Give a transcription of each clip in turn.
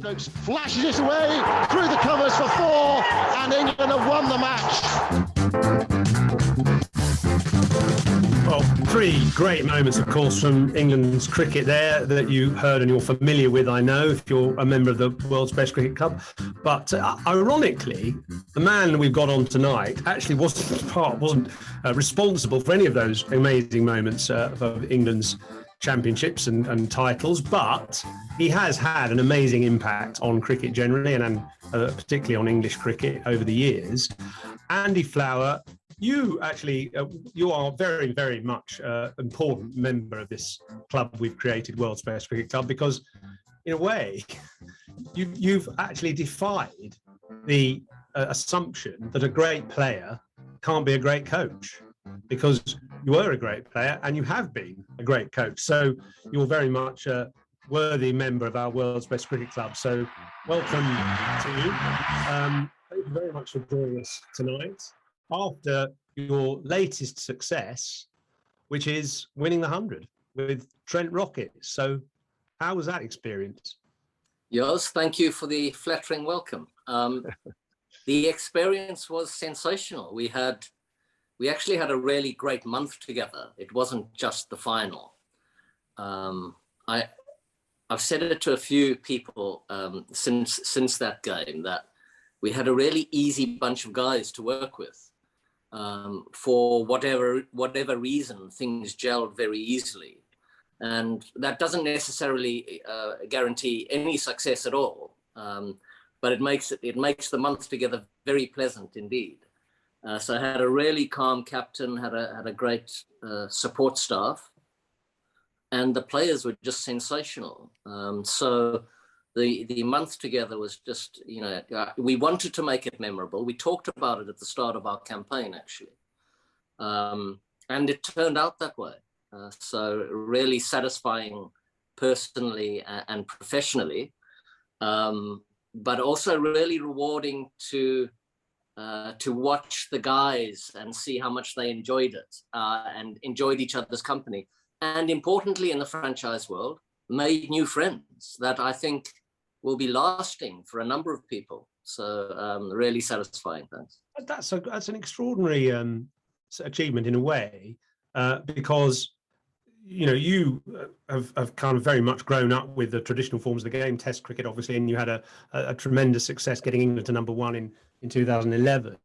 Stokes flashes it away through the covers for 4, and England have won the match. Well, 3 great moments, of course, from England's cricket there that you heard and you're familiar with, I know, if you're a member of the world's best cricket club. But ironically, the man we've got on tonight actually wasn't responsible for any of those amazing moments of England's championships and titles, but he has had an amazing impact on cricket generally and particularly on English cricket over the years. Andy Flower, you actually, you are very, very much an important member of this club we've created, World's Best Cricket Club, because in a way, you've actually defied the assumption that a great player can't be a great coach, because you were a great player and you have been a great coach. So you're very much a worthy member of our World's Best Cricket Club. So welcome to you. Thank you very much for joining us tonight after your latest success, which is winning the 100 with Trent Rockets. So how was that experience? Yes, thank you for the flattering welcome. The experience was sensational. We actually had a really great month together. It wasn't just the final. I've said it to a few people since that game that we had a really easy bunch of guys to work with. For whatever reason, things gelled very easily. And that doesn't necessarily guarantee any success at all. But it makes the month together very pleasant indeed. So I had a really calm captain, had a great support staff, and the players were just sensational. So the month together was just, we wanted to make it memorable. We talked about it at the start of our campaign, actually. And it turned out that way. So really satisfying personally and professionally, but also really rewarding to watch the guys and see how much they enjoyed it and enjoyed each other's company. And importantly, in the franchise world, made new friends that I think will be lasting for a number of people. So really satisfying, thanks. That's an extraordinary achievement in a way, because you have kind of very much grown up with the traditional forms of the game, Test cricket, obviously, and you had a tremendous success getting England to #1 in 2011,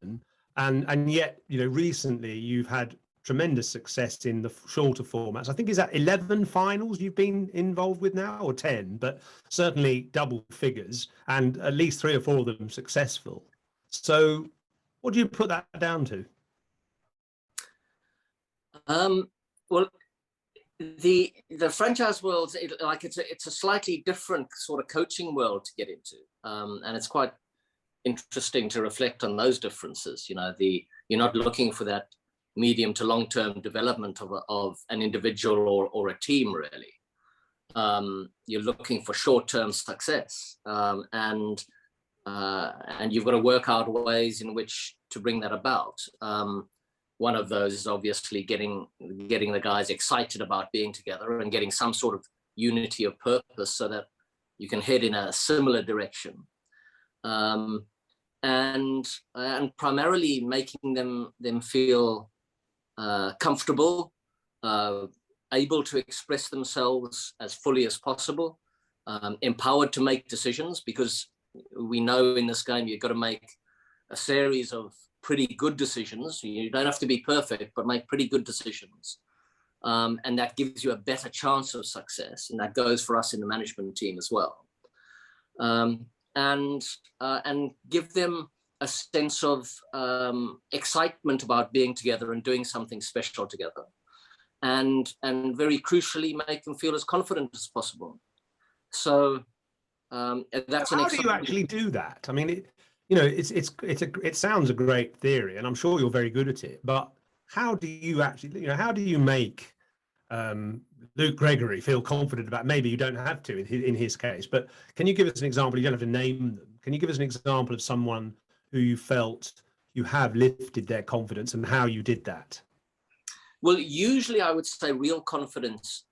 and yet recently you've had tremendous success in the shorter formats. I think is that 11 finals you've been involved with now, or 10, but certainly double figures, and at least 3 or 4 of them successful. So what do you put that down to? Well, the franchise world, it's a slightly different sort of coaching world to get into, and it's quite interesting to reflect on those differences. You're not looking for that medium to long-term development of an individual or a team, really. You're looking for short-term success, and you've got to work out ways in which to bring that about. One of those is obviously getting the guys excited about being together and getting some sort of unity of purpose so that you can head in a similar direction. And primarily making them feel comfortable, able to express themselves as fully as possible, empowered to make decisions, because we know in this game you've got to make a series of pretty good decisions. You don't have to be perfect, but make pretty good decisions. And that gives you a better chance of success. And that goes for us in the management team as well. And give them a sense of excitement about being together and doing something special together. And very crucially, make them feel as confident as possible. So that's how do you actually do that? I mean, it sounds a great theory, and I'm sure you're very good at it. But how do you actually, how do you make Luke Gregory feel confident about? Maybe you don't have to in his case, but can you give us an example? You don't have to name them. Can you give us an example of someone who you felt you have lifted their confidence and how you did that? Well, usually I would say real confidence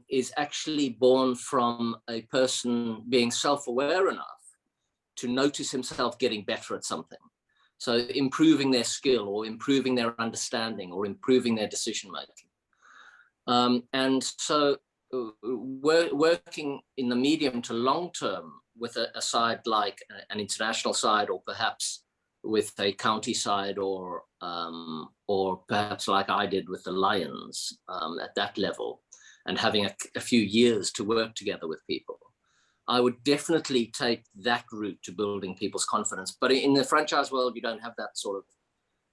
is actually born from a person being self-aware enough to notice himself getting better at something. So improving their skill or improving their understanding or improving their decision making. And so working in the medium to long term with a side like an international side, or perhaps with a county side, or perhaps like I did with the Lions at that level, and having a few years to work together with people, I would definitely take that route to building people's confidence. But in the franchise world, you don't have that sort of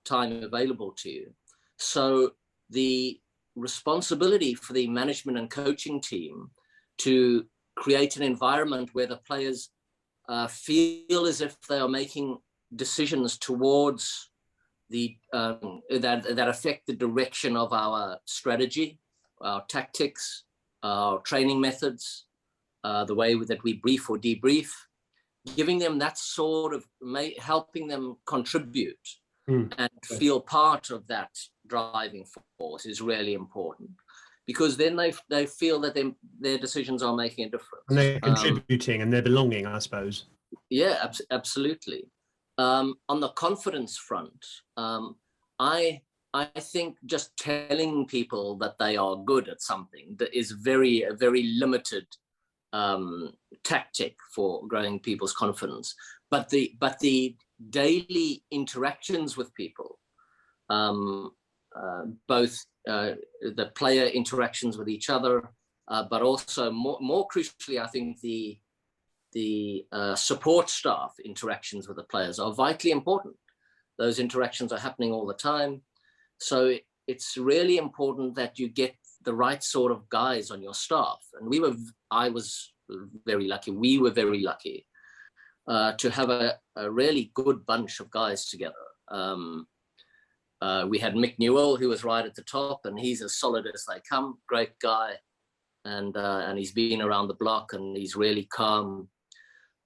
time available to you. So the responsibility for the management and coaching team to create an environment where the players feel as if they are making decisions towards the that affect the direction of our strategy, our tactics, our training methods, the way that we brief or debrief, giving them that sort of helping them contribute and feel part of that driving force is really important, because then they feel that their decisions are making a difference. And they're contributing and they're belonging, I suppose. Yeah, absolutely. On the confidence front, I think just telling people that they are good at something that is a very limited tactic for growing people's confidence. But the daily interactions with people, both the player interactions with each other, but also more crucially, I think the support staff interactions with the players are vitally important. Those interactions are happening all the time. So it's really important that you get the right sort of guys on your staff. And I was very lucky. We were very lucky to have a really good bunch of guys together. We had Mick Newell, who was right at the top, and he's as solid as they come. Great guy, and he's been around the block, and he's really calm.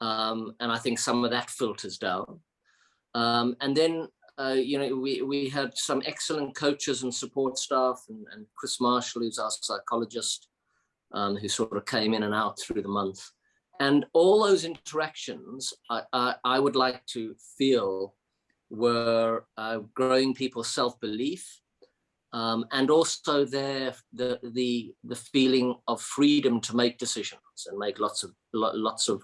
And I think some of that filters down. And then we had some excellent coaches and support staff, and Chris Marshall, who's our psychologist, who sort of came in and out through the month. And all those interactions, I would like to feel were growing people's self-belief, and also the feeling of freedom to make decisions and make lots of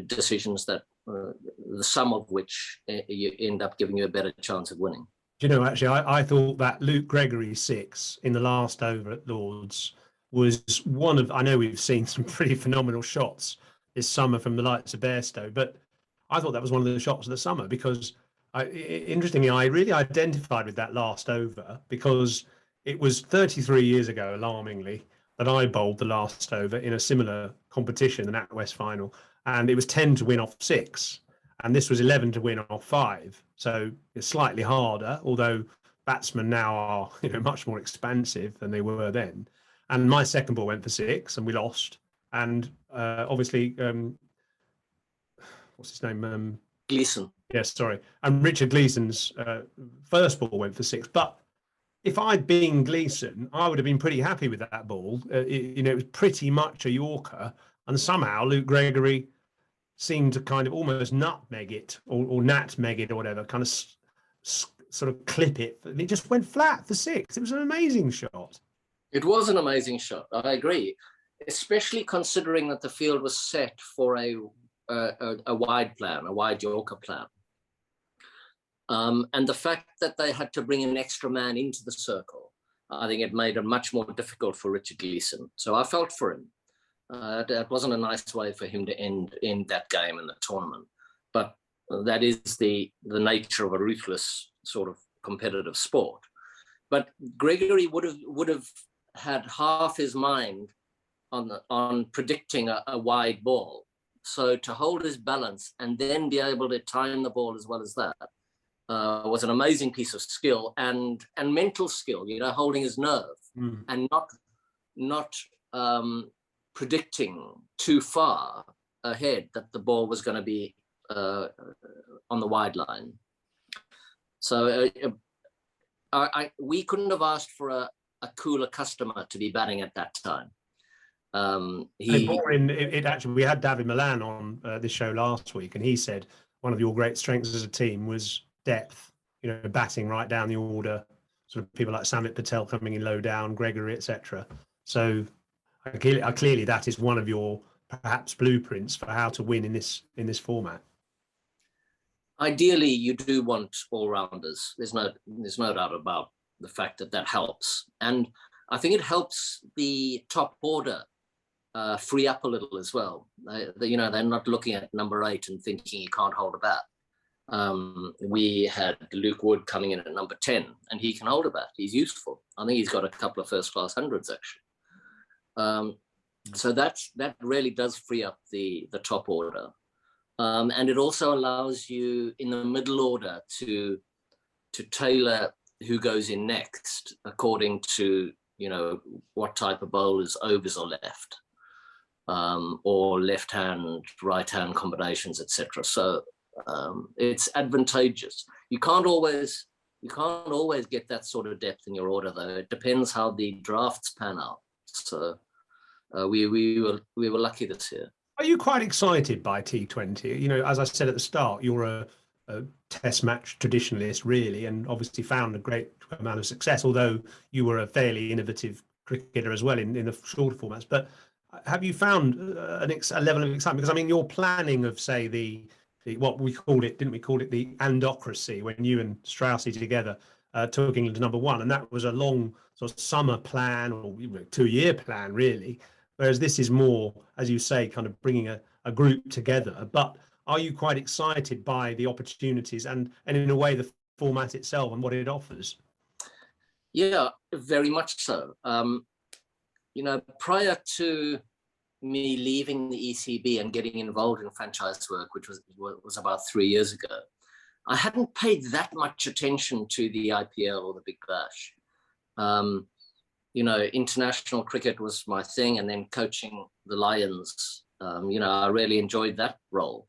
decisions that the sum of which you end up giving you a better chance of winning. You know, actually, I thought that Luke Gregory 6 in the last over at Lord's was one of, I know we've seen some pretty phenomenal shots this summer from the likes of Bairstow, but I thought that was one of the shots of the summer, because interestingly, I really identified with that last over, because it was 33 years ago, alarmingly, that I bowled the last over in a similar competition, the NatWest final, and it was 10 to win off 6, and this was 11 to win off 5. So it's slightly harder, although batsmen now are much more expansive than they were then. And my second ball went for 6, and we lost. And obviously, what's his name? Gleeson. Yes, sorry. And Richard Gleeson's first ball went for 6. But if I'd been Gleeson, I would have been pretty happy with that ball. It was pretty much a Yorker. And somehow Luke Gregory seemed to kind of almost nutmeg it or natmeg it or whatever, kind of sort of clip it. And it just went flat for 6. It was an amazing shot. It was an amazing shot. I agree, especially considering that the field was set for a wide plan, a wide Yorker plan. And the fact that they had to bring an extra man into the circle, I think it made it much more difficult for Richard Gleeson. So I felt for him. That wasn't a nice way for him to end that game in the tournament. But that is the nature of a ruthless sort of competitive sport. But Gregory would have had half his mind on predicting a wide ball. So to hold his balance and then be able to time the ball as well as that was an amazing piece of skill and mental skill, holding his nerve and not predicting too far ahead that the ball was going to be on the wide line. So we couldn't have asked for a cooler customer to be batting at that time. Actually, we had David Milan on this show last week, and he said one of your great strengths as a team was depth. You know, batting right down the order, sort of people like Samit Patel coming in low down, Gregory, etc. So clearly that is one of your perhaps blueprints for how to win in this format. Ideally, you do want all-rounders. There's no doubt about the fact that helps, and I think it helps the top order free up a little as well. They're not looking at number 8 and thinking he can't hold a bat. We had Luke Wood coming in at number 10, and he can hold a bat. He's useful. I think he's got a couple of first-class hundreds actually. So that really does free up the top order, and it also allows you in the middle order to tailor who goes in next according to what type of bowlers, overs or left, or left hand, right hand combinations, etc. So it's advantageous. You can't always get that sort of depth in your order, though. It depends how the drafts pan out. So we were lucky this year. Are you quite excited by T20? You know, as I said at the start, you're a test match traditionalist, really, and obviously found a great amount of success, although you were a fairly innovative cricketer as well in the shorter formats. But have you found a level of excitement? Because, I mean, your planning of, say, the what we called it, didn't we call it the andocracy, when you and Straussy together took England to number 1, and that was a long sort of summer plan or 2-year plan, really. Whereas this is more, as you say, kind of bringing a group together. But are you quite excited by the opportunities and in a way the format itself and what it offers? Yeah, very much so. Prior to me leaving the ECB and getting involved in franchise work, which was about 3 years ago, I hadn't paid that much attention to the IPL or the Big Bash. International cricket was my thing, and then coaching the Lions, I really enjoyed that role.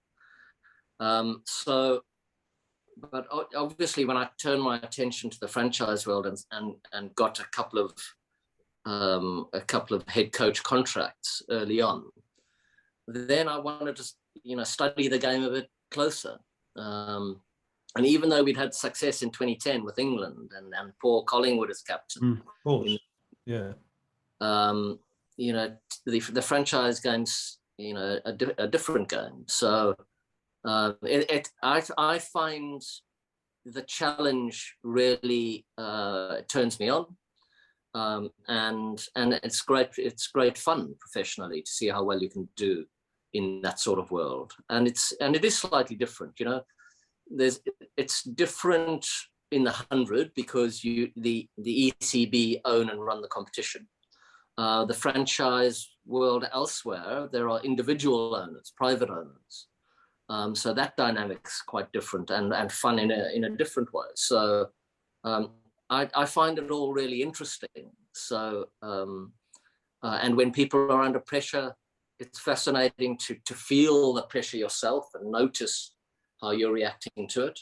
But obviously when I turned my attention to the franchise world and got a couple of head coach contracts early on, then I wanted to, study the game a bit closer. And even though we'd had success in 2010 with England and Paul Collingwood as captain, of course. Yeah. The franchise game's, a different game. So I find the challenge really turns me on, and it's great. It's great fun professionally to see how well you can do in that sort of world. And it is slightly different. It's different in the 100 because the ECB own and run the competition. The franchise world elsewhere, there are individual owners, private owners. So that dynamic's quite different and fun in a different way. So I find it all really interesting. So and when people are under pressure, it's fascinating to feel the pressure yourself and notice how you're reacting to it,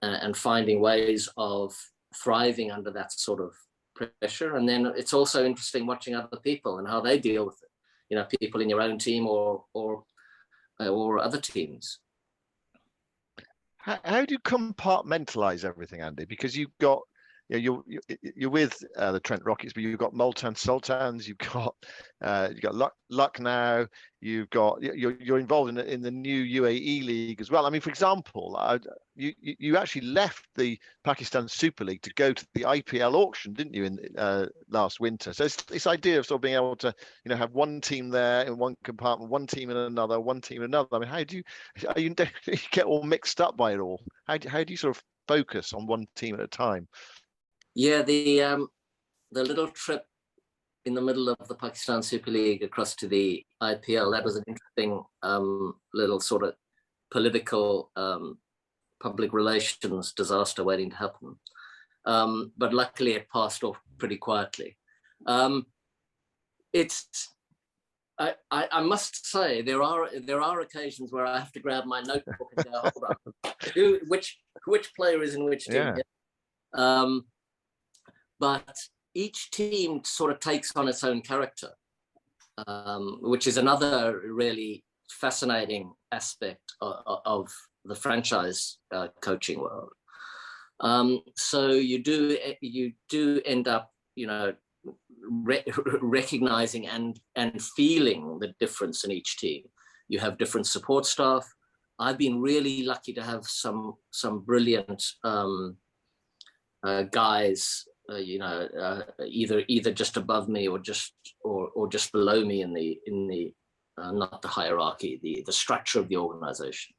and finding ways of thriving under that sort of pressure. And then it's also interesting watching other people and how they deal with it. People in your own team or other teams. How do you compartmentalize everything, Andy? Because you've got, you're with the Trent Rockets, but you've got Multan Sultans, you've got Lucknow, you're involved in the new UAE league as well. I mean, for example, you actually left the Pakistan Super League to go to the IPL auction, didn't you, in last winter? So it's this idea of sort of being able to have one team there in one compartment, one team in another, one team in another. I mean, how do you get all mixed up by it all? How do you sort of focus on one team at a time? Yeah, the little trip in the middle of the Pakistan Super League across to the IPL, that was an interesting little sort of political public relations disaster waiting to happen. But luckily it passed off pretty quietly. I must say there are occasions where I have to grab my notebook and go, hold on, which player is in which team? Yeah. but each team sort of takes on its own character, which is another really fascinating aspect of the franchise coaching world. So you do end up, recognizing and feeling the difference in each team. You have different support staff. I've been really lucky to have some brilliant guys, either just above me or just below me in the not the hierarchy, the structure of the organization.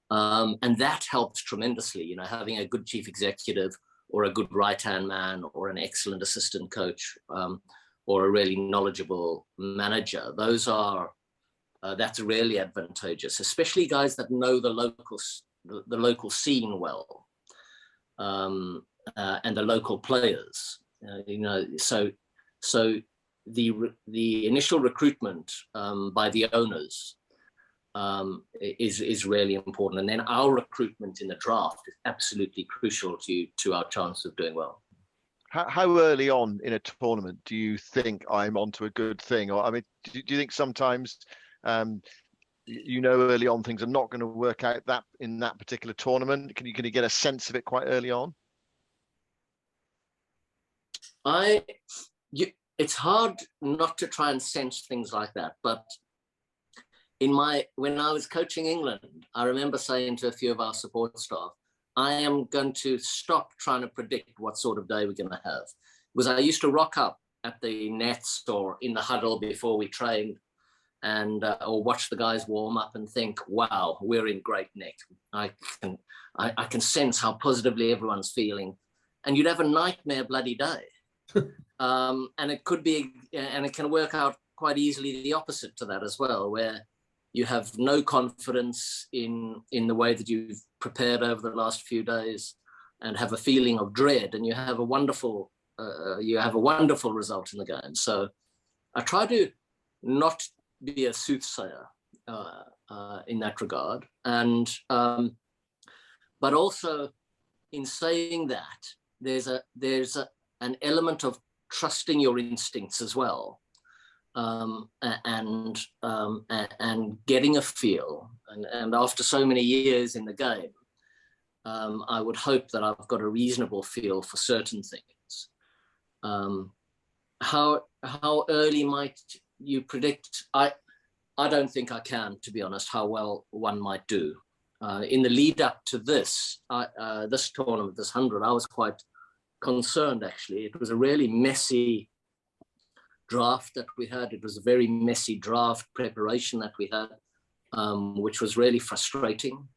And that helps tremendously, having a good chief executive or a good right-hand man or an excellent assistant coach or a really knowledgeable manager. That's really advantageous, especially guys that know the local scene well, and the local players. So the initial recruitment by the owners is really important, and then our recruitment in the draft is absolutely crucial to our chance of doing well. How early on in a tournament do you think I'm onto a good thing? Or do you think sometimes early on things are not going to work out in that particular tournament? Can you get a sense of it quite early on? It's hard not to try and sense things like that, but when I was coaching England, I remember saying to a few of our support staff, I am going to stop trying to predict what sort of day we're going to have. Because I used to rock up at the nets or in the huddle before we trained and or watch the guys warm up and think, wow, we're in great nick. I can sense how positively everyone's feeling. And you'd have a nightmare bloody day. And it can work out quite easily the opposite to that as well, where you have no confidence in the way that you've prepared over the last few days and have a feeling of dread, and you have a wonderful result in the game. So I try to not be a soothsayer in that regard. And but also in saying that, there's an element of trusting your instincts as well. And getting a feel, and after so many years in the game, I would hope that I've got a reasonable feel for certain things. How early might you predict? I don't think I can, to be honest, how well one might do. In the lead up to this tournament, this 100, I was quite concerned, actually. It was a really messy draft that we had. It was a very messy draft preparation that we had, which was really frustrating.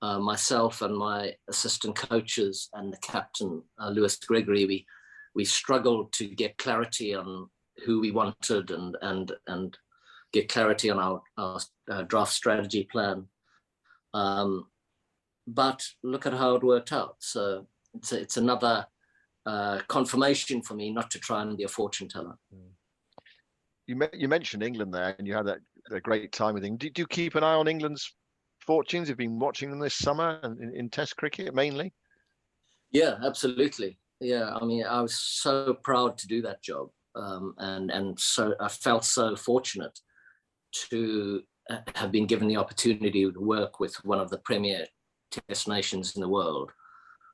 Myself and my assistant coaches and the captain, Lewis Gregory, we struggled to get clarity on who we wanted and get clarity on our draft strategy plan. But look at how it worked out. So it's another confirmation for me not to try and be a fortune teller. You mentioned England there, and you had a great time with England. Do you keep an eye on England's fortunes? You've been watching them this summer and in Test cricket mainly? Yeah, absolutely. Yeah, I mean, I was so proud to do that job, and so I felt so fortunate to have been given the opportunity to work with one of the premier Test nations in the world,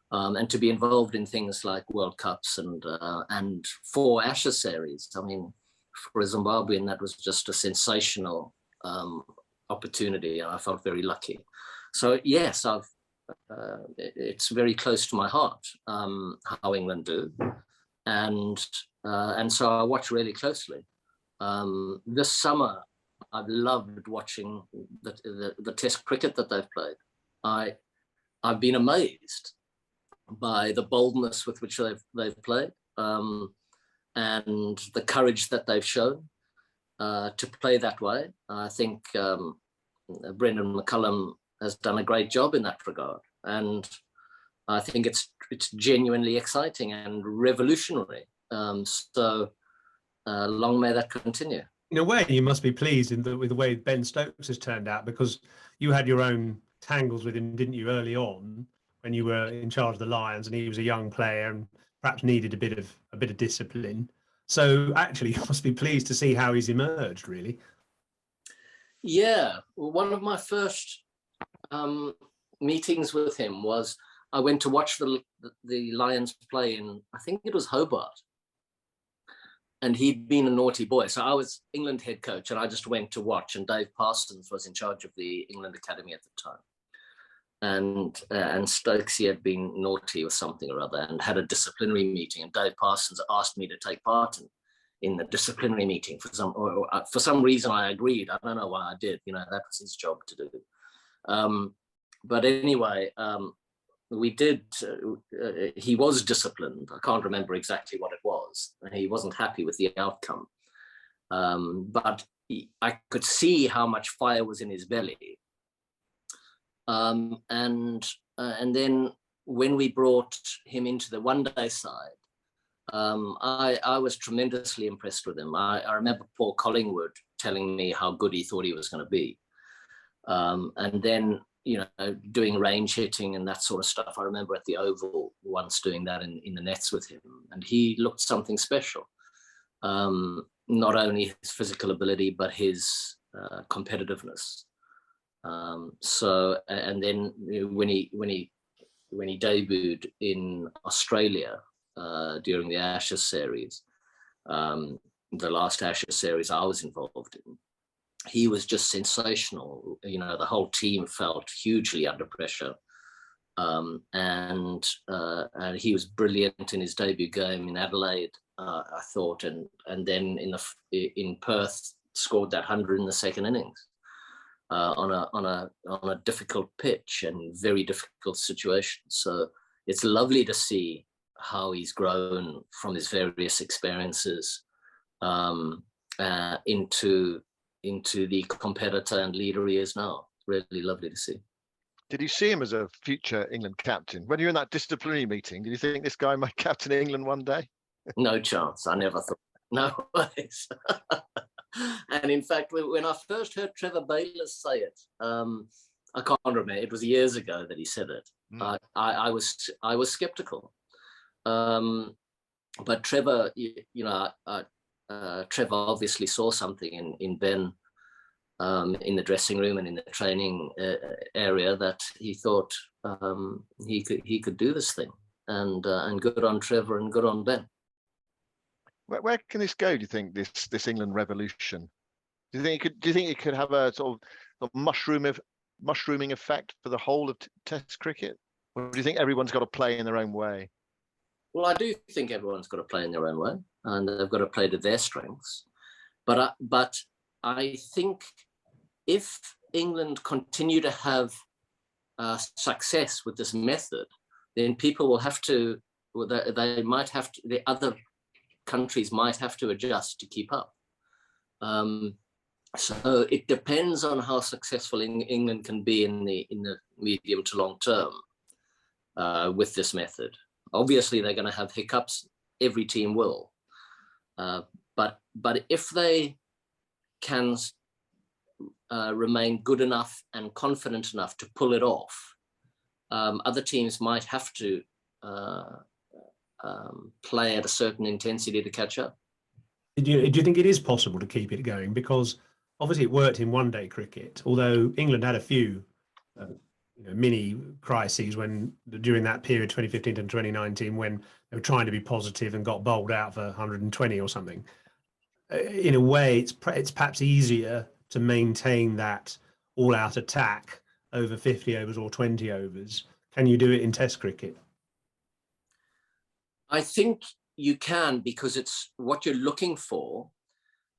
and to be involved in things like World Cups and 4 Ashes series. I mean, for a Zimbabwean, that was just a sensational opportunity, and I felt very lucky. So yes, it's very close to my heart how England do, and so I watch really closely. This summer, I've loved watching the Test cricket that they've played. I've been amazed by the boldness with which they've played. And the courage that they've shown to play that way. I think Brendan McCullum has done a great job in that regard, and I think it's genuinely exciting and revolutionary. So long may that continue. In a way, you must be pleased with the way Ben Stokes has turned out, because you had your own tangles with him, didn't you, early on when you were in charge of the Lions, and he was a young player and perhaps needed a bit of discipline. So actually, you must be pleased to see how he's emerged, really. Yeah, well, one of my first meetings with him was I went to watch the Lions play in, I think it was Hobart, and he'd been a naughty boy. So I was England head coach, and I just went to watch. And Dave Parsons was in charge of the England Academy at the time. And Stokes, he had been naughty or something or other, and had a disciplinary meeting. And Dave Parsons asked me to take part in the disciplinary meeting for some reason. I agreed. I don't know why I did. That was his job to do. But anyway, we did. He was disciplined. I can't remember exactly what it was. He wasn't happy with the outcome, but I could see how much fire was in his belly. And then when we brought him into the one-day side, I was tremendously impressed with him. I remember Paul Collingwood telling me how good he thought he was going to be. And then, doing range hitting and that sort of stuff. I remember at the Oval once doing that in the nets with him, and he looked something special. Not only his physical ability, but his competitiveness. So, and then when he debuted in Australia during the Ashes series, the last Ashes series I was involved in, he was just sensational. The whole team felt hugely under pressure, and he was brilliant in his debut game in Adelaide, I thought, and then in Perth scored that 100 in the second innings. On a difficult pitch and very difficult situation. So it's lovely to see how he's grown from his various experiences into the competitor and leader he is now. Really lovely to see. Did you see him as a future England captain? When you were in that disciplinary meeting, did you think this guy might captain England one day? No chance. I never thought. No ways. And in fact, when I first heard Trevor Bayliss say it, I can't remember. It was years ago that he said it. I was skeptical, but Trevor, Trevor obviously saw something in Ben, in the dressing room and in the training area, that he thought he could do this thing, and good on Trevor and good on Ben. Where can this go? Do you think this England revolution? Do you think it could have a sort of mushrooming effect for the whole of Test cricket, or do you think everyone's got to play in their own way? Well, I do think everyone's got to play in their own way, and they've got to play to their strengths. But I think if England continue to have success with this method, then people will have to. They might have to. The other countries might have to adjust to keep up. So it depends on how successful England can be in the medium to long term with this method. Obviously, they're going to have hiccups. Every team will. But if they can remain good enough and confident enough to pull it off, other teams might have to play at a certain intensity to catch up. Do you think it is possible to keep it going? Because obviously it worked in one-day cricket, although England had a few mini crises during that period, 2015 to 2019, when they were trying to be positive and got bowled out for 120 or something. In a way, it's perhaps easier to maintain that all-out attack over 50 overs or 20 overs. Can you do it in Test cricket? I think you can, because it's what you're looking for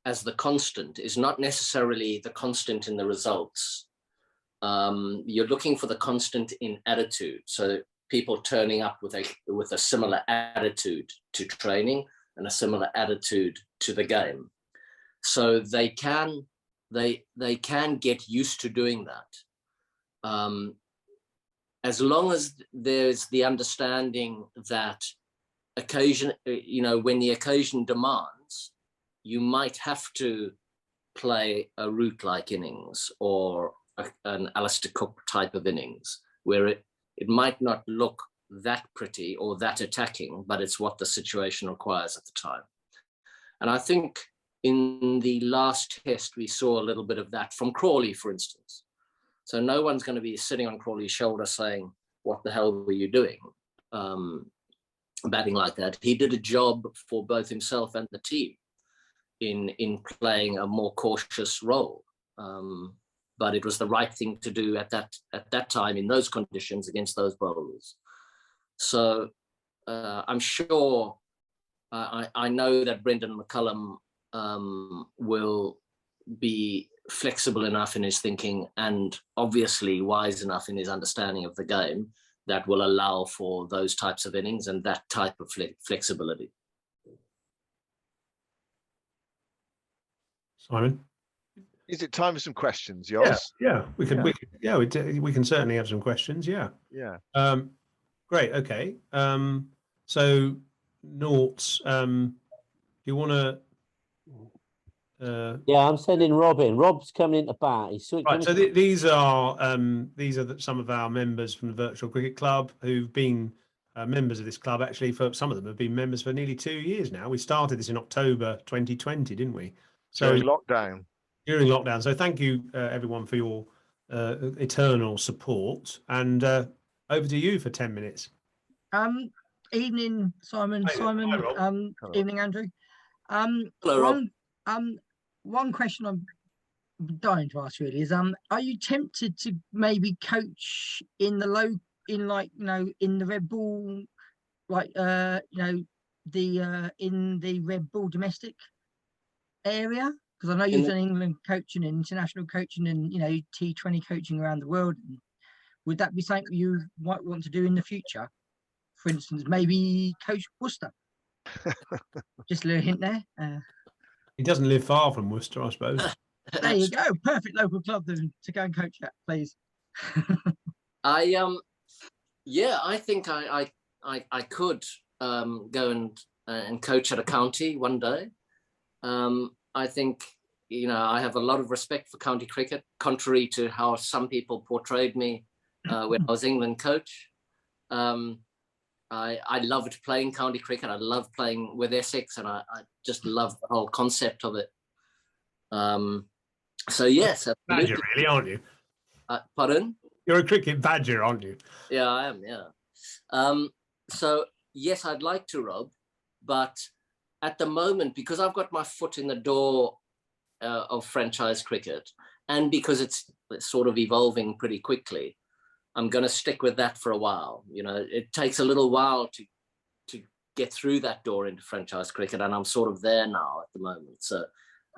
as the constant is not necessarily the constant in the results. You're looking for the constant in attitude. So people turning up with a similar attitude to training and a similar attitude to the game. So they can get used to doing that. As long as there's the understanding that when the occasion demands, you might have to play a root-like innings or an Alistair Cook type of innings, where it might not look that pretty or that attacking, but it's what the situation requires at the time. And I think in the last test, we saw a little bit of that from Crawley, for instance. So no one's going to be sitting on Crawley's shoulder saying, what the hell were you doing? Batting like that. He did a job for both himself and the team in playing a more cautious role. But it was the right thing to do at that time in those conditions against those bowlers. So I'm sure, I know that Brendan McCullum will be flexible enough in his thinking and obviously wise enough in his understanding of the game that will allow for those types of innings and that type of flexibility. Simon? Is it time for some questions, Jos? Yeah, we can certainly have some questions. Yeah. Great. Okay. So, Noughts, do you want to? Yeah, I'm sending Rob in. Rob's coming into bat. He's Right. So these are some of our members from the Virtual Cricket Club who've been members of this club. Actually, for some of them have been members for nearly 2 years now. We started this in October 2020, didn't we? So during lockdown. During lockdown. So thank you, everyone, for your eternal support. And over to you for 10 minutes. Evening, Simon. Hi, Simon. Rob. Evening, Andrew. Hello, Rob. One question I'm dying to ask really is are you tempted to maybe coach in the in the red ball, in the red ball domestic area? Because I know you've done England coaching and international coaching and T20 coaching around the world. Would that be something you might want to do in the future? For instance, maybe coach Worcester. Just a little hint there. He doesn't live far from Worcester, I suppose. There you go. Perfect local club to go and coach at, please. I think I could go and coach at a county one day. I think I have a lot of respect for county cricket, contrary to how some people portrayed me when I was England coach. I loved playing county cricket. I loved playing with Essex, and I just loved the whole concept of it. So yes, badger, really, aren't you? Pardon? You're a cricket badger, aren't you? Yeah, I am. Yeah. So yes, I'd like to, Rob, but at the moment, because I've got my foot in the door of franchise cricket, and because it's sort of evolving pretty quickly, I'm going to stick with that for a while. It takes a little while to get through that door into franchise cricket, and I'm sort of there now at the moment. So,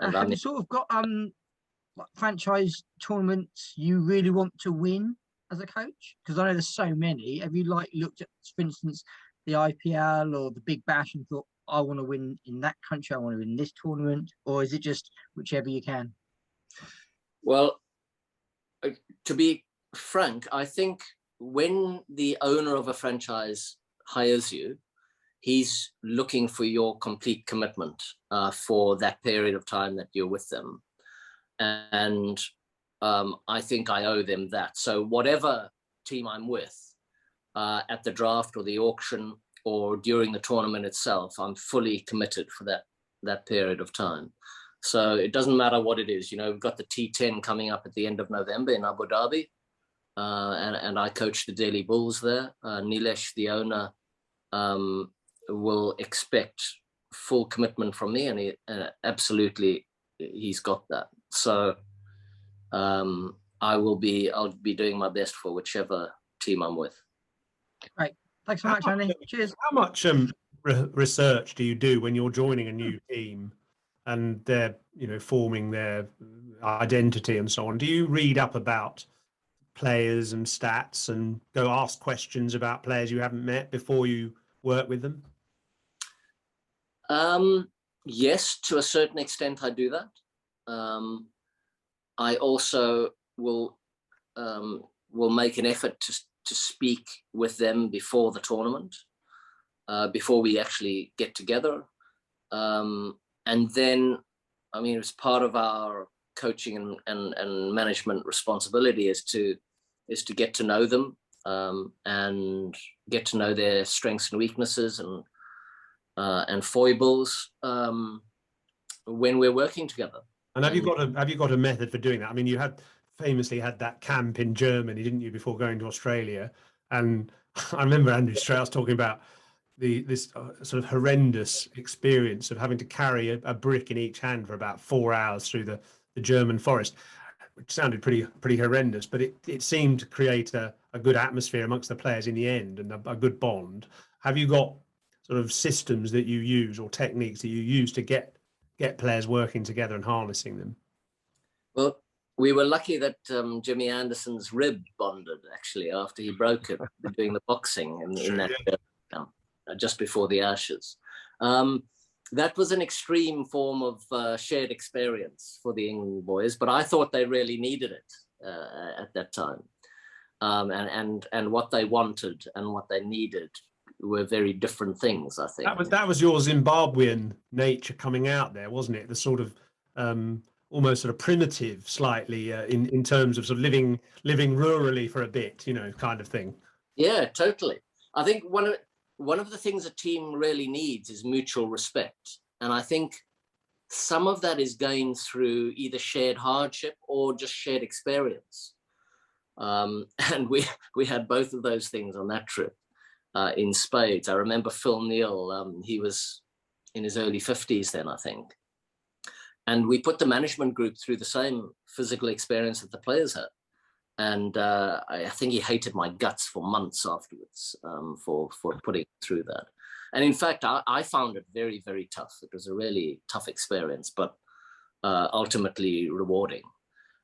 have you sort of got franchise tournaments you really want to win as a coach? Because I know there's so many. Have you looked at, for instance, the IPL or the Big Bash and thought, I want to win in that country, I want to win this tournament, or is it just whichever you can? Well, to be frank, I think when the owner of a franchise hires you, he's looking for your complete commitment for that period of time that you're with them. And I think I owe them that. So whatever team I'm with at the draft or the auction or during the tournament itself, I'm fully committed for that period of time. So it doesn't matter what it is. We've got the T10 coming up at the end of November in Abu Dhabi. And I coach the Delhi Bulls there. Nilesh, the owner, will expect full commitment from me, and absolutely he's got that. So I'll be doing my best for whichever team I'm with. Great. Thanks so much, Andy. Cheers. How much research do you do when you're joining a new team and they're forming their identity and so on? Do you read up about players and stats and go ask questions about players you haven't met before you work with them? Yes, to a certain extent I do that. I also will make an effort to speak with them before the tournament, before we actually get together. And then, it's part of our coaching and management responsibility is to get to know them and get to know their strengths and weaknesses and foibles when we're working together. And have you got a method for doing that? I mean, you famously had that camp in Germany, didn't you, before going to Australia? And I remember Andrew Strauss talking about this sort of horrendous experience of having to carry a brick in each hand for about 4 hours through the German forest, which sounded pretty horrendous, but it seemed to create a good atmosphere amongst the players in the end, and a good bond. Have you got sort of systems that you use or techniques that you use to get players working together and harnessing them? Well, we were lucky that Jimmy Anderson's rib bonded actually after he broke it doing the boxing in that just before the Ashes. That was an extreme form of shared experience for the England boys, but I thought they really needed it at that time. And what they wanted and what they needed were very different things, I think. That was your Zimbabwean nature coming out there, wasn't it? The sort of almost sort of primitive, slightly in terms of sort of living rurally for a bit, kind of thing. Yeah, totally. I think one of the things a team really needs is mutual respect, and I think some of that is gained through either shared hardship or just shared experience. And we had both of those things on that trip in spades. I remember Phil Neal, he was in his early 50s then, I think. And we put the management group through the same physical experience that the players had. And I think he hated my guts for months afterwards for putting through that. And in fact, I found it very, very tough. It was a really tough experience, but ultimately rewarding.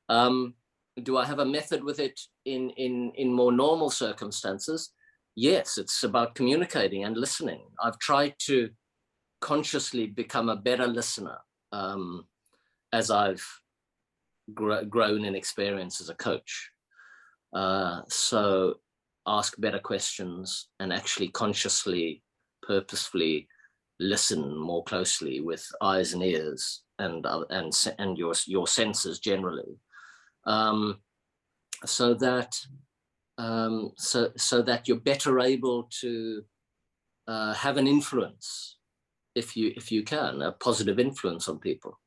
Do I have a method with it in more normal circumstances? Yes, it's about communicating and listening. I've tried to consciously become a better listener as I've grown in experience as a coach. So ask better questions and actually consciously, purposefully listen more closely with eyes and ears and your senses generally, so that you're better able to have an influence, if you can, a positive influence on people.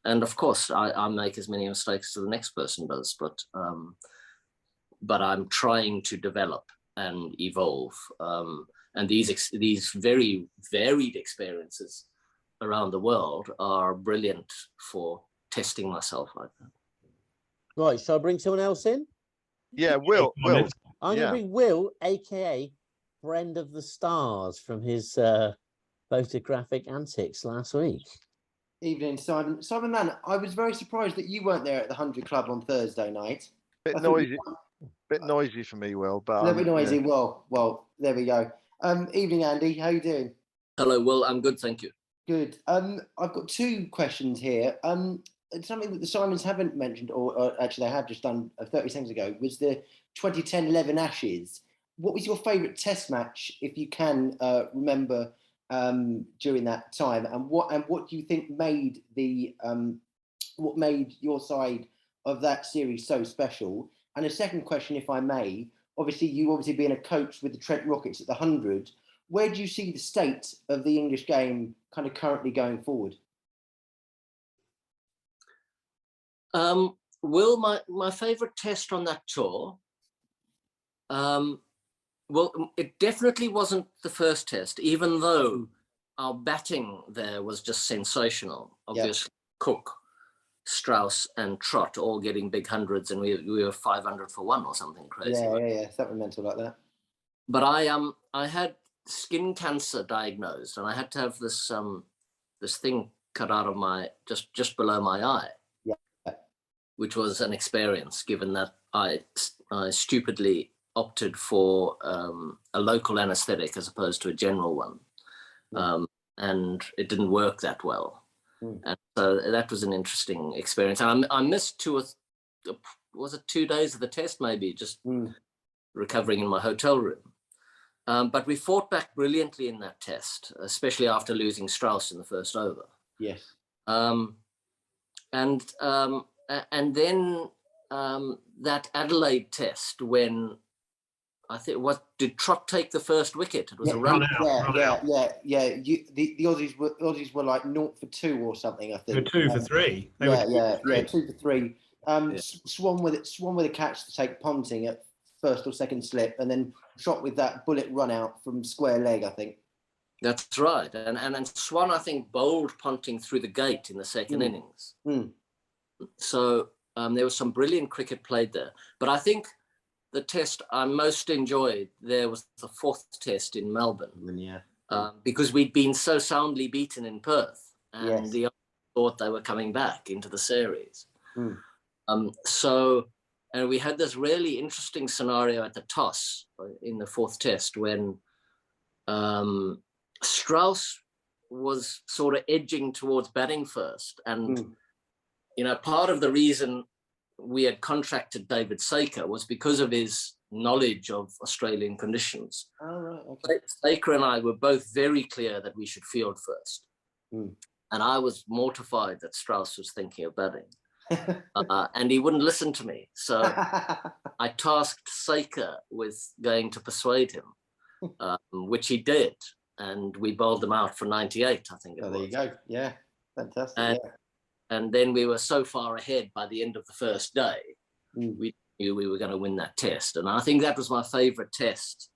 And of course, I make as many mistakes as the next person does, but I'm trying to develop and evolve. And these very varied experiences around the world are brilliant for testing myself like that. Right, shall I bring someone else in? Yeah, Will. I'm going to bring Will, aka Friend of the Stars, from his photographic antics last week. Evening, Simon. Simon Mann, I was very surprised that you weren't there at the 100 Club on Thursday night. Bit noisy for me, Will. But a little bit noisy. Yeah. Well, there we go. Evening, Andy. How you doing? Hello, Will. I'm good, thank you. Good. I've got two questions here. Something that the Simons haven't mentioned, or actually they have just done 30 seconds ago, was the 2010 11 Ashes. What was your favourite Test match, if you can remember, during that time, and what do you think made what made your side of that series so special? And a second question, if I may, you being a coach with the Trent Rockets at the 100, where do you see the state of the English game kind of currently going forward? Will, my favourite Test on that tour, well, it definitely wasn't the first Test, even though our batting there was just sensational. Obviously, Cook, Strauss and Trott all getting big hundreds, and we were 500 for one or something crazy. Yeah, something mental like that. But I had skin cancer diagnosed, and I had to have this thing cut out of my just below my eye. Which was an experience, given that I stupidly opted for a local anesthetic as opposed to a general one. And it didn't work that well. And so that was an interesting experience. And I missed 2 days of the Test, maybe, just recovering in my hotel room. But we fought back brilliantly in that Test, especially after losing Strauss in the first over. Yes. And then that Adelaide Test, when I think did Trott take the first wicket? It was Yeah, a run. yeah. The Aussies were like 0 for 2 or something, I think. 2 for 3. They Yeah, were 2 for 3. Yeah. Swan with a catch to take Ponting at first or second slip, and then Trott with that bullet run out from square leg, I think. That's right. And Swan, I think, bowled Ponting through the gate in the second innings. So there was some brilliant cricket played there. But I think the test I most enjoyed there was the 4th test in Melbourne. Because we'd been so soundly beaten in Perth, and the thought they were coming back into the series. And we had this really interesting scenario at the toss in the 4th test when Strauss was sort of edging towards batting first. And, part of the reason we had contracted David Saker was because of his knowledge of Australian conditions. Oh, right. Okay. Saker and I were both very clear that we should field first. And I was mortified that Strauss was thinking of batting. And he wouldn't listen to me. So I tasked Saker with going to persuade him, which he did. And we bowled them out for 98, I think it was. There you go. Yeah, fantastic. And then we were so far ahead by the end of the first day, we knew we were going to win that test. And I think that was my favourite test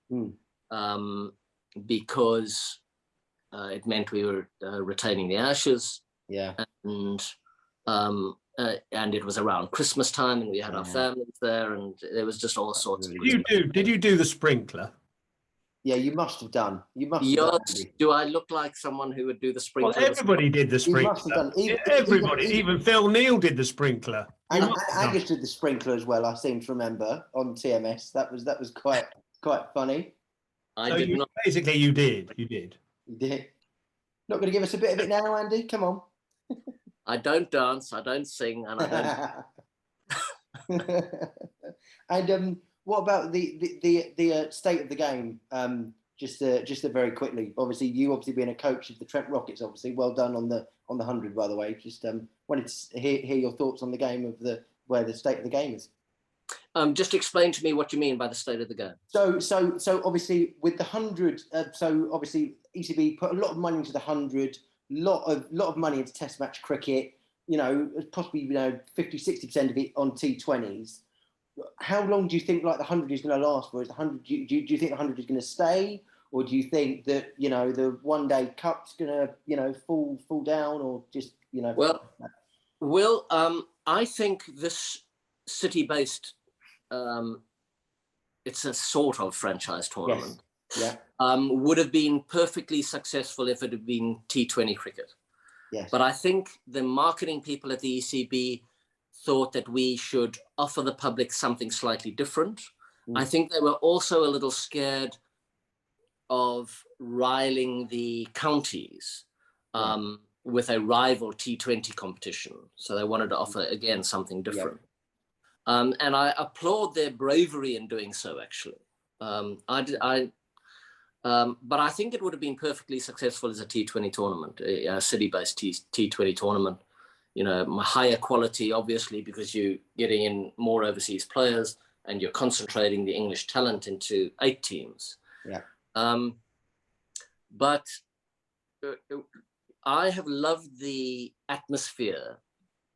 because it meant we were retaining the Ashes. Yeah. And it was around Christmas time, and we had our families there, and there was just all sorts of. Did you do the sprinkler? Yeah, you must have done. Do I look like someone who would do the sprinkler? Well, everybody did the sprinkler. You must have done. Everybody, even Phil Neal did the sprinkler. And Angus did the sprinkler as well. I seem to remember on TMS. That was quite funny. Basically, you did. You did. Not going to give us a bit of it now, Andy? Come on. I don't dance. I don't sing, and I don't. And what about the state of the game? Just very quickly. Obviously, you being a coach of the Trent Rockets. Obviously, well done on the 100, by the way. Just wanted to hear your thoughts on the game of where the state of the game is. Just explain to me what you mean by the state of the game. So obviously with the 100, so obviously ECB put a lot of money into the 100, lot of money into Test match cricket. Possibly 50-60% of it on T20s. How long do you think the 100 is going to last for? Is the 100? Do you think the 100 is going to stay, or do you think that the one day cup's going to fall down, or just Well, I think this city-based, it's a sort of franchise tournament. Yes. Yeah. Would have been perfectly successful if it had been T20 cricket. Yes. But I think the marketing people at the ECB thought that we should offer the public something slightly different. I think they were also a little scared of riling the counties with a rival T20 competition. So they wanted to offer, again, something different. And I applaud their bravery in doing so, actually. But I think it would have been perfectly successful as a T20 tournament, a city-based T20 tournament. Higher quality, obviously, because you're getting in more overseas players and you're concentrating the English talent into 8 teams. Yeah. But I have loved the atmosphere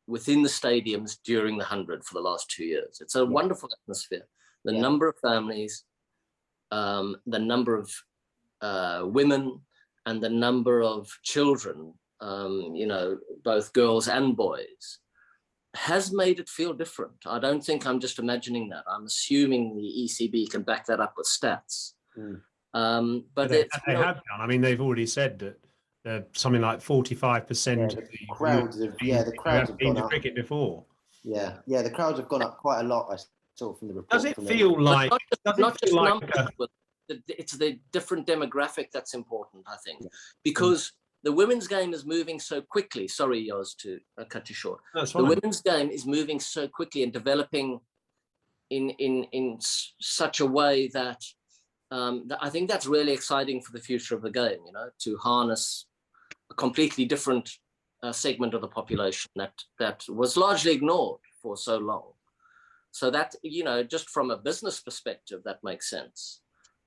within the stadiums during the 100 for the last 2 years. It's a wonderful atmosphere. The number of families, the number of women, and the number of children, both girls and boys, has made it feel different. I don't think I'm just imagining that. I'm assuming the ECB can back that up with stats. But they have done. I mean, they've already said that something like 45% of the crowds have gone up. Cricket before. Yeah, the crowds have gone up quite a lot. I saw from the report. Does it feel like? It's the different demographic that's important, I think, because the women's game is moving so quickly. Sorry, Yoz, to cut you short. The women's game is moving so quickly and developing in such a way that I think that's really exciting for the future of the game, to harness a completely different segment of the population that was largely ignored for so long. So that, you know, just from a business perspective, that makes sense.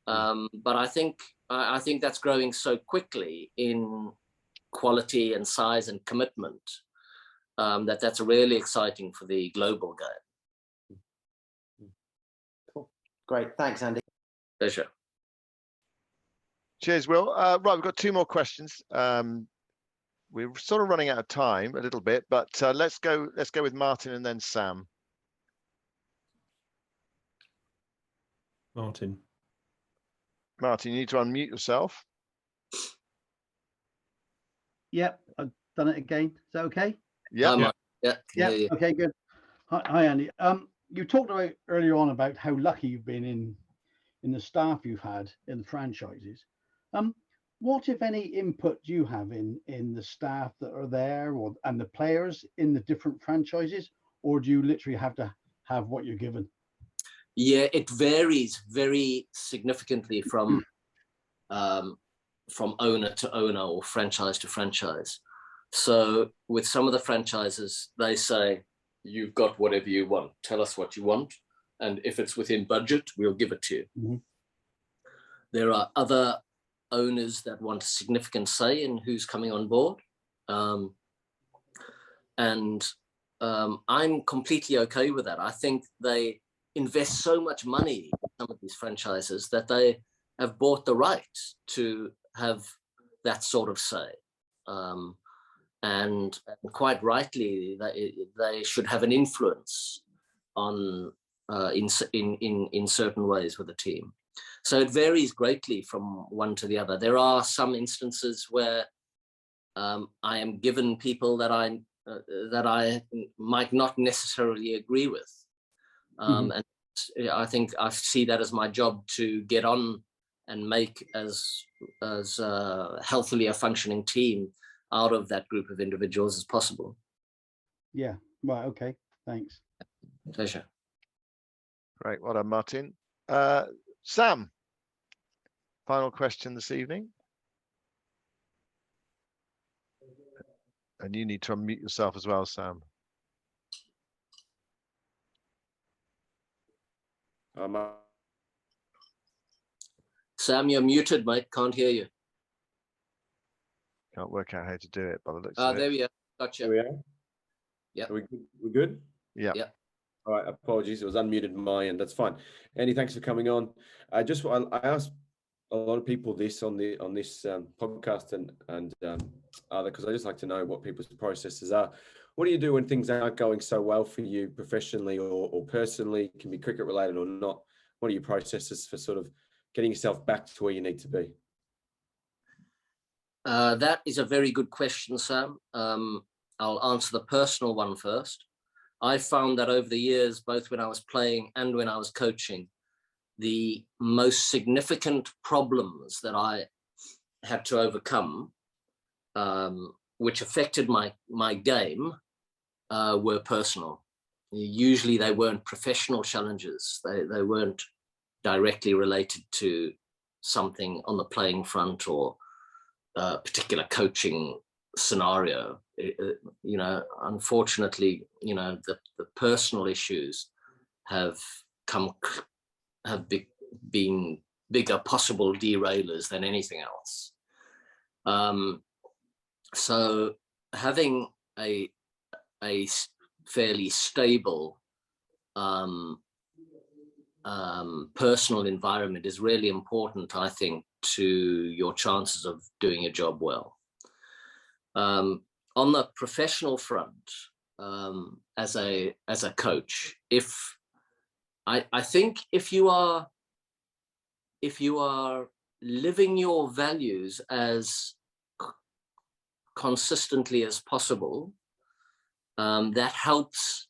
But I think that's growing so quickly in quality and size and commitment that's really exciting for the global game. Cool. Great. Thanks, Andy. Pleasure. Cheers, Will. Right, we've got two more questions. We're sort of running out of time a little bit, but let's go with Martin and then Sam. Martin, you need to unmute yourself. Yep, I've done it again. Is that okay? Yeah. Yeah. Okay, good. Hi, Andy. You talked about earlier on about how lucky you've been in the staff you've had in the franchises. What, if any, input do you have in the staff that are there and the players in the different franchises, or do you literally have to have what you're given? Yeah, it varies very significantly from owner to owner or franchise to franchise. So with some of the franchises, they say, you've got whatever you want. Tell us what you want. And if it's within budget, we'll give it to you. Mm-hmm. There are other owners that want a significant say in who's coming on board. And I'm completely okay with that. I think they invest so much money in some of these franchises that they have bought the right to have that sort of say. And quite rightly, they should have an influence on in certain ways with the team. So it varies greatly from one to the other. There are some instances where I am given people that I might not necessarily agree with, and I think I see that as my job to get on and make as healthily a functioning team out of that group of individuals as possible. Yeah, right, okay, thanks. Pleasure. Great, well done, Martin. Sam, final question this evening. And you need to unmute yourself as well, Sam. Sam, you're muted, mate. Can't hear you. Can't work out how to do it by the looks of it. There we are. Gotcha. There we are. Yeah. We're good? Yeah. Yeah. All right, apologies. It was unmuted my end. That's fine. Andy, thanks for coming on. I asked a lot of people this on this podcast and other, because I just like to know what people's processes are. What do you do when things aren't going so well for you professionally or personally? It can be cricket related or not. What are your processes for sort of getting yourself back to where you need to be? That is a very good question, Sam. I'll answer the personal one first. I found that over the years, both when I was playing and when I was coaching, the most significant problems that I had to overcome, which affected my game, were personal. Usually they weren't professional challenges. They weren't directly related to something on the playing front or a particular coaching scenario. Unfortunately, the personal issues have been bigger possible derailers than anything else. So having a fairly stable personal environment is really important, I think, to your chances of doing your job well. On the professional front, as a coach, I think if you are living your values as consistently as possible, that helps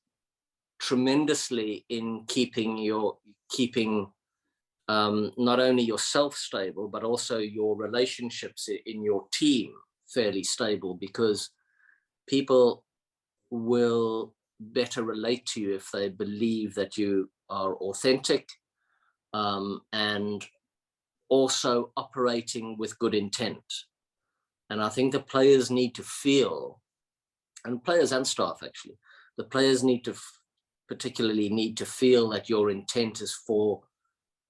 tremendously in keeping not only yourself stable, but also your relationships in your team fairly stable, because people will better relate to you if they believe that you are authentic and also operating with good intent. And I think the players need to feel, and players and staff actually, the players need to particularly need to feel that your intent is for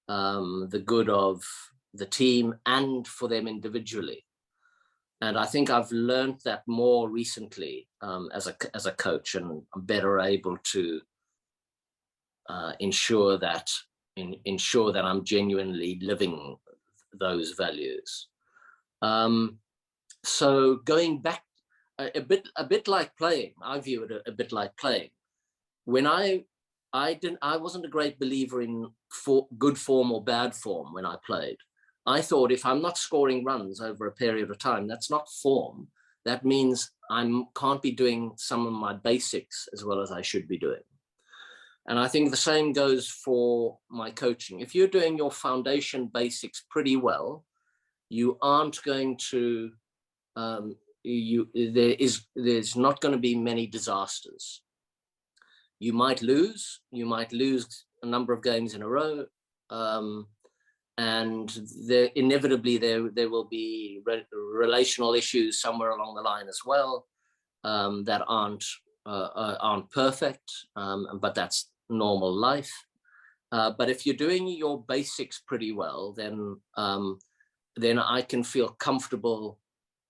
the good of the team and for them individually. And I think I've learned that more recently as a coach, and I'm better able to ensure that I'm genuinely living those values. So going back a bit like playing, I view it a bit like playing. When I wasn't a great believer in good form or bad form when I played. I thought if I'm not scoring runs over a period of time, that's not form. That means I can't be doing some of my basics as well as I should be doing. And I think the same goes for my coaching. If you're doing your foundation basics pretty well, you aren't going to, there's not going to be many disasters. You might lose a number of games in a row. And inevitably there will be relational issues somewhere along the line as well that aren't perfect, but that's normal life. But if you're doing your basics pretty well, then I can feel comfortable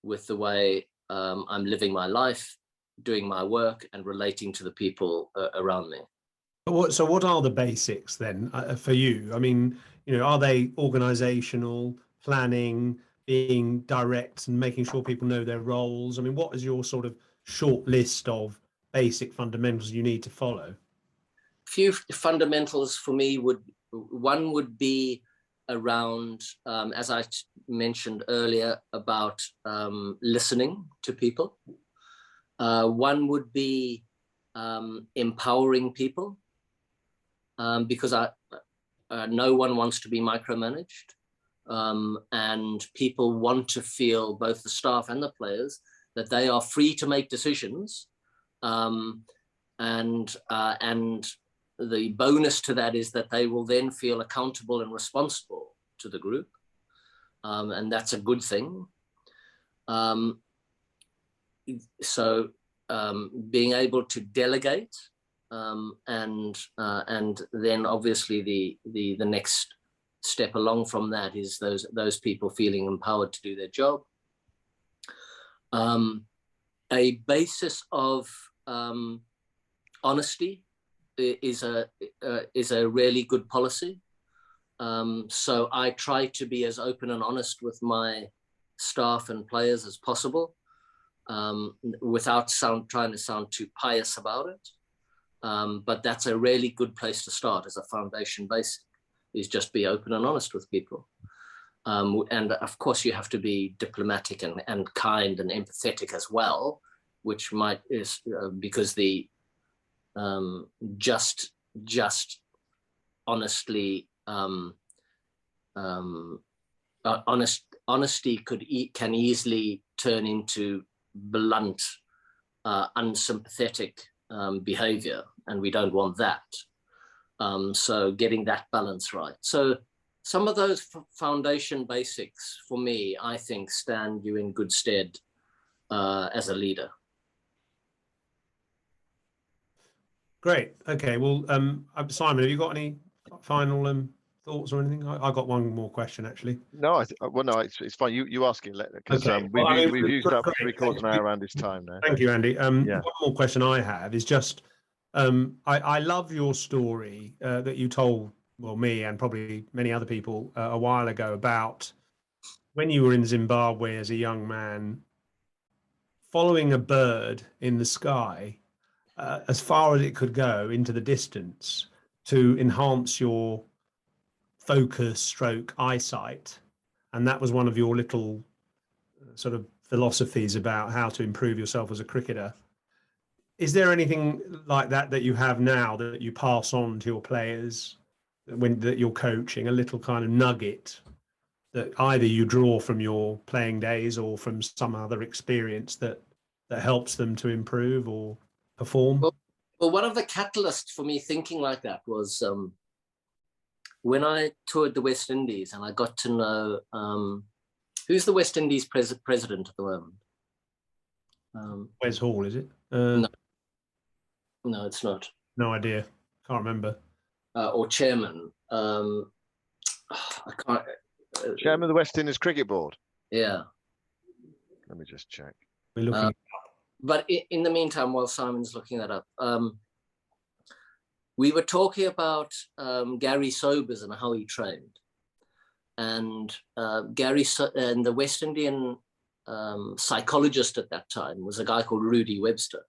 with the way I'm living my life, doing my work, and relating to the people around me. So what are the basics then for you? I mean, are they organizational, planning, being direct and making sure people know their roles? I mean, what is your sort of short list of basic fundamentals you need to follow? A few fundamentals for me would be around, as I mentioned earlier, about listening to people. One would be empowering people, because no one wants to be micromanaged, and people want to feel, both the staff and the players, that they are free to make decisions, and the bonus to that is that they will then feel accountable and responsible to the group, and that's a good thing. So being able to delegate, and then obviously the next step along from that is those people feeling empowered to do their job. A basis of honesty is a really good policy. So I try to be as open and honest with my staff and players as possible, without trying to sound too pious about it. But that's a really good place to start as a foundation basic, is just be open and honest with people. And of course you have to be diplomatic and kind and empathetic as well, which because the just honestly, honesty can easily turn into blunt, unsympathetic behavior, and we don't want that. So getting that balance right. So some of those foundation basics for me, I think, stand you in good stead as a leader. Great. Okay. Well, Simon, have you got any final thoughts or anything? I got one more question actually. No, it's fine. You asking, because Okay. we've used up 3/4 of an hour around this time now. Thank you, Andy. Yeah. One more question I have is just, I love your story that you told, well, me and probably many other people a while ago, about when you were in Zimbabwe as a young man, following a bird in the sky as far as it could go into the distance to enhance your focus stroke eyesight. And that was one of your little sort of philosophies about how to improve yourself as a cricketer. Is there anything like that you have now that you pass on to your players that you're coaching, a little kind of nugget that either you draw from your playing days or from some other experience that helps them to improve or perform? Well, one of the catalysts for me thinking like that was when I toured the West Indies, and I got to know who's the West Indies president at the moment. Wes Hall, is it? No, it's not. No idea. Can't remember. Or chairman. I can't. Chairman of the West Indies Cricket Board. Yeah. Let me just check. We're looking. But in the meantime, while Simon's looking that up, we were talking about Gary Sobers and how he trained. And and the West Indian psychologist at that time was a guy called Rudy Webster.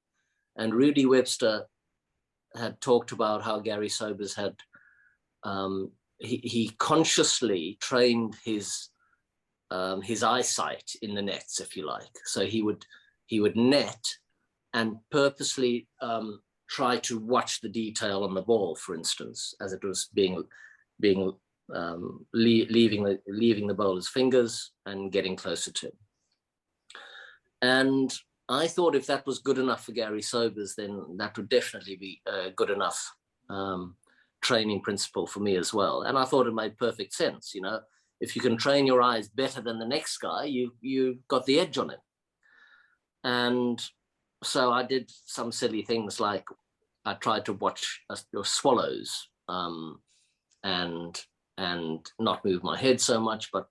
And Rudy Webster had talked about how Gary Sobers had, he consciously trained his eyesight in the nets, if you like. So he would net and purposely try to watch the detail on the ball, for instance, as it was leaving the bowler's fingers and getting closer to him. And I thought if that was good enough for Gary Sobers, then that would definitely be a good enough training principle for me as well. And I thought it made perfect sense. You know, if you can train your eyes better than the next guy, you got the edge on him. And so I did some silly things like I tried to watch swallows and not move my head so much, but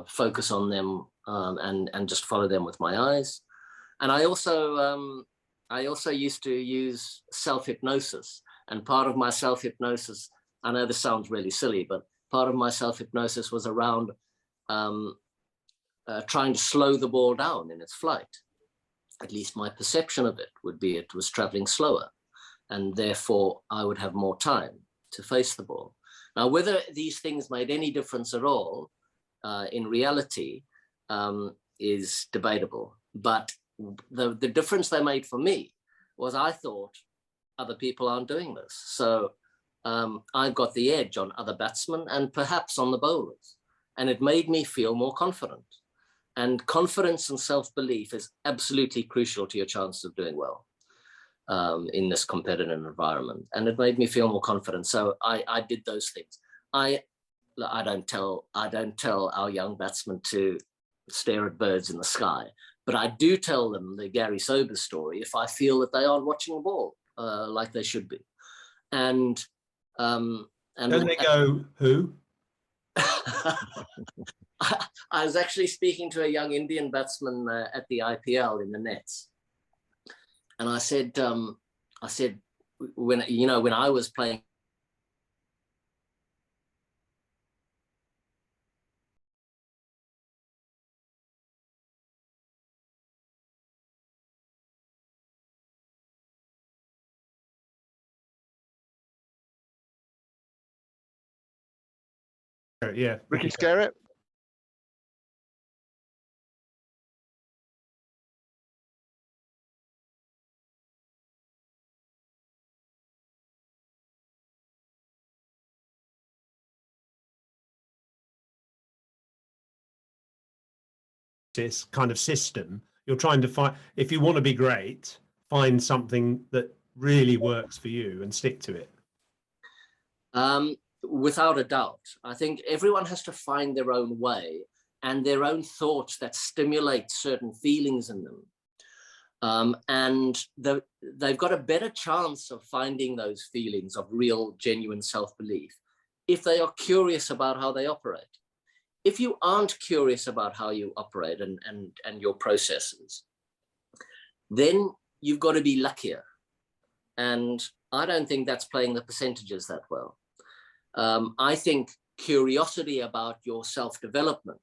focus on them and just follow them with my eyes. And I also used to use self-hypnosis. And part of my self-hypnosis, I know this sounds really silly, but part of my self-hypnosis was around trying to slow the ball down in its flight. At least my perception of it would be it was traveling slower, and therefore I would have more time to face the ball. Now, whether these things made any difference at all in reality is debatable. But the difference they made for me was I thought other people aren't doing this. So I've got the edge on other batsmen and perhaps on the bowlers. And it made me feel more confident. And confidence and self-belief is absolutely crucial to your chances of doing well in this competitive environment. And it made me feel more confident. So I did those things. I don't tell our young batsmen to stare at birds in the sky, but I do tell them the Gary Sobers story if I feel that they aren't watching the ball like they should be. And don't they go, who? I was actually speaking to a young Indian batsman at the IPL in the nets, and I said, when I was playing. Yeah, Ricky Scarrett. This kind of system, you're trying to find, if you want to be great, find something that really works for you and stick to it. Without a doubt. I think everyone has to find their own way and their own thoughts that stimulate certain feelings in them. And they've got a better chance of finding those feelings of real, genuine self-belief if they are curious about how they operate. If you aren't curious about how you operate and your processes, then you've got to be luckier. And I don't think that's playing the percentages that well. I think curiosity about your self-development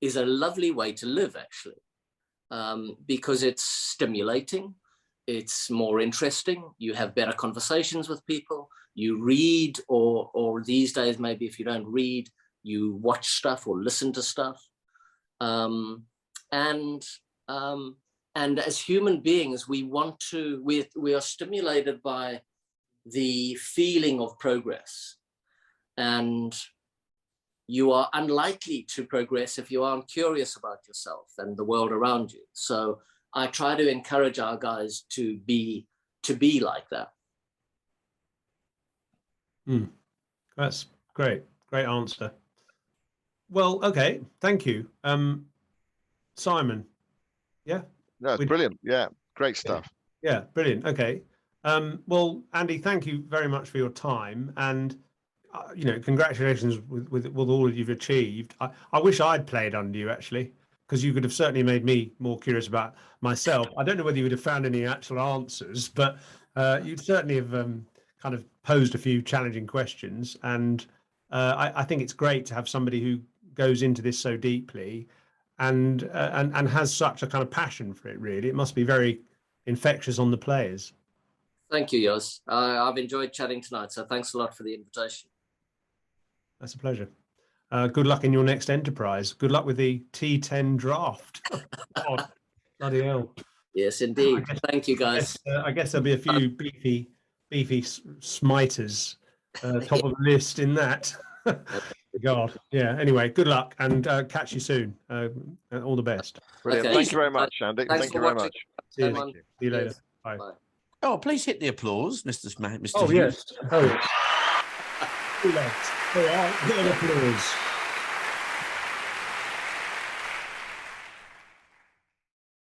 is a lovely way to live, actually, because it's stimulating, it's more interesting, you have better conversations with people, you read, or these days, maybe if you don't read, you watch stuff or listen to stuff. And as human beings, we are stimulated by the feeling of progress. And you are unlikely to progress if you aren't curious about yourself and the world around you. So I try to encourage our guys to be like that. That's great. Great answer. Well, okay. Thank you. Simon. Yeah. No, it's brilliant. Yeah. Great stuff. Yeah. Brilliant. Okay. Well, Andy, thank you very much for your time, and congratulations with all that you've achieved. I wish I'd played under you, actually, because you could have certainly made me more curious about myself. I don't know whether you would have found any actual answers, but you'd certainly have kind of posed a few challenging questions, and I think it's great to have somebody who goes into this so deeply and has such a kind of passion for it. Really, it must be very infectious on the players. Thank you, Jos. I've enjoyed chatting tonight, so thanks a lot for the invitation. That's a pleasure. Good luck in your next enterprise. Good luck with the T10 draft. God, bloody hell. Yes, indeed. Thank you, guys. I guess there'll be a few beefy smiters top of the list in that. God, yeah. Anyway, good luck and catch you soon. All the best. Brilliant. Okay. Thank you very much, Andy. Thank you very much. Cheers. See you later. Yes. Bye. Bye. Oh, please hit the applause, Mr. Oh, Hughes. yes. Oh, yes. Too late. All right. Applause.